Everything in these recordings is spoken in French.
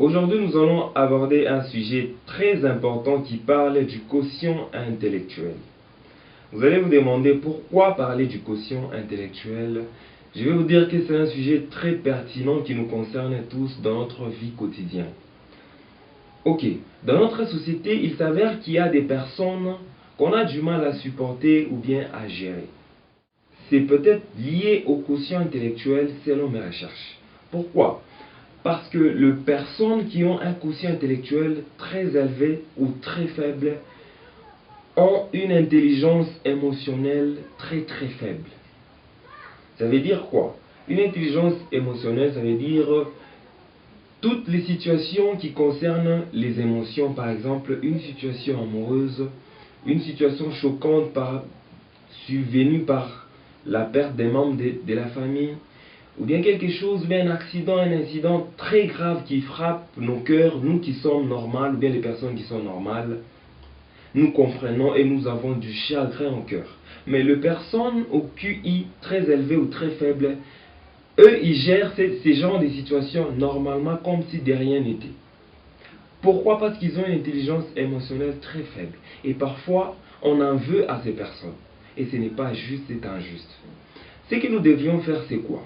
Aujourd'hui, nous allons aborder un sujet très important qui parle du quotient intellectuel. Vous allez vous demander pourquoi parler du quotient intellectuel. Je vais vous dire que c'est un sujet très pertinent qui nous concerne tous dans notre vie quotidienne. Ok, dans notre société, il s'avère qu'il y a des personnes qu'on a du mal à supporter ou bien à gérer. C'est peut-être lié au quotient intellectuel selon mes recherches. Pourquoi? Parce que les personnes qui ont un quotient intellectuel très élevé ou très faible ont une intelligence émotionnelle très faible. Ça veut dire quoi? Une intelligence émotionnelle, ça veut dire toutes les situations qui concernent les émotions, par exemple une situation amoureuse, une situation choquante survenue par la perte des membres de la famille, ou bien quelque chose, bien un incident très grave qui frappe nos cœurs, nous qui sommes normales, ou bien les personnes qui sont normales, nous comprenons et nous avons du chagrin au cœur. Mais les personnes au QI très élevé ou très faible, eux, ils gèrent ces genres de situations normalement comme si de rien n'était. Pourquoi? Parce qu'ils ont une intelligence émotionnelle très faible. Et parfois, on en veut à ces personnes. Et ce n'est pas juste, c'est injuste. Ce que nous devions faire, c'est quoi?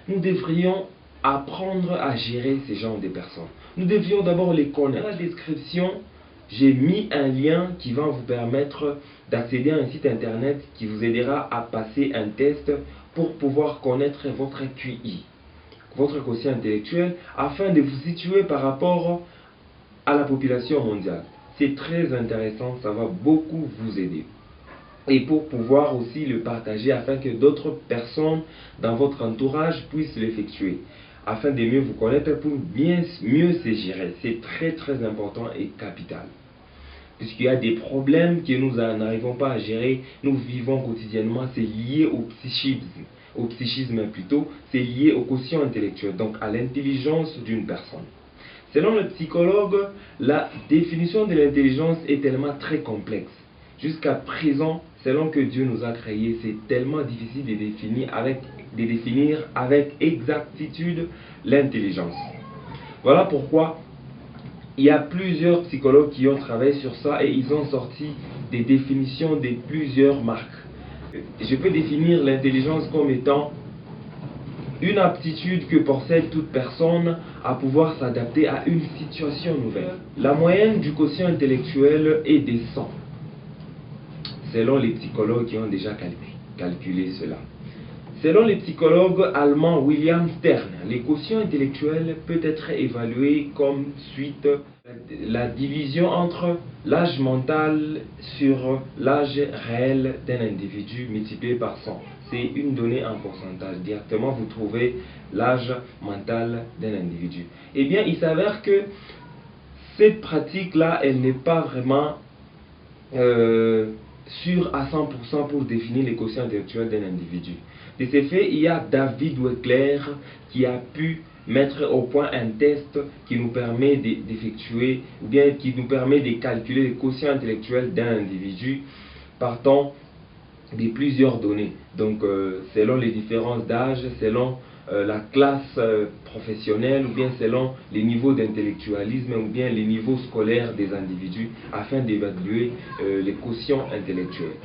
Nous devrions apprendre à gérer ces genres de personnes. Nous devions d'abord les connaître. Dans la description, j'ai mis un lien qui va vous permettre d'accéder à un site internet qui vous aidera à passer un test pour pouvoir connaître votre QI, votre quotient intellectuel, afin de vous situer par rapport à la population mondiale. C'est très intéressant, ça va beaucoup vous aider. Et pour pouvoir aussi le partager afin que d'autres personnes dans votre entourage puissent l'effectuer. Afin de mieux vous connaître pour mieux se gérer. C'est très important et capital. Puisqu'il y a des problèmes que nous n'arrivons pas à gérer, nous vivons quotidiennement, c'est lié au psychisme plutôt, c'est lié au quotient intellectuel, donc à l'intelligence d'une personne. Selon le psychologue, la définition de l'intelligence est tellement très complexe. Jusqu'à présent, selon que Dieu nous a créés, c'est tellement difficile de définir avec exactitude l'intelligence. Voilà pourquoi il y a plusieurs psychologues qui ont travaillé sur ça et ils ont sorti des définitions de plusieurs marques. Je peux définir l'intelligence comme étant une aptitude que possède toute personne à pouvoir s'adapter à une situation nouvelle. La moyenne du quotient intellectuel est de 100, selon les psychologues qui ont déjà calculé cela. Selon les psychologues allemands William Stern, le quotient intellectuel peut être évalué comme suite la division entre l'âge mental sur l'âge réel d'un individu multiplié par 100. C'est une donnée en pourcentage. Directement, vous trouvez l'âge mental d'un individu. Eh bien, il s'avère que cette pratique-là, elle n'est pas vraiment sûre à 100% pour définir les quotients intellectuels d'un individu. De ce fait, il y a David Weckler qui a pu mettre au point un test qui nous permet d'effectuer, ou bien qui nous permet de calculer les quotients intellectuels d'un individu partant de plusieurs données. Donc, selon les différences d'âge, selon la classe professionnelle, ou bien selon les niveaux d'intellectualisme, ou bien les niveaux scolaires des individus, afin d'évaluer les quotients intellectuels.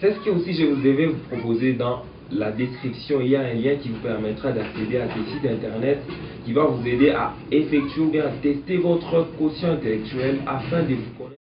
C'est ce que aussi je vous devais vous proposer dans la description. Il y a un lien qui vous permettra d'accéder à ce site internet qui va vous aider à effectuer ou bien à tester votre quotient intellectuel afin de vous connaître.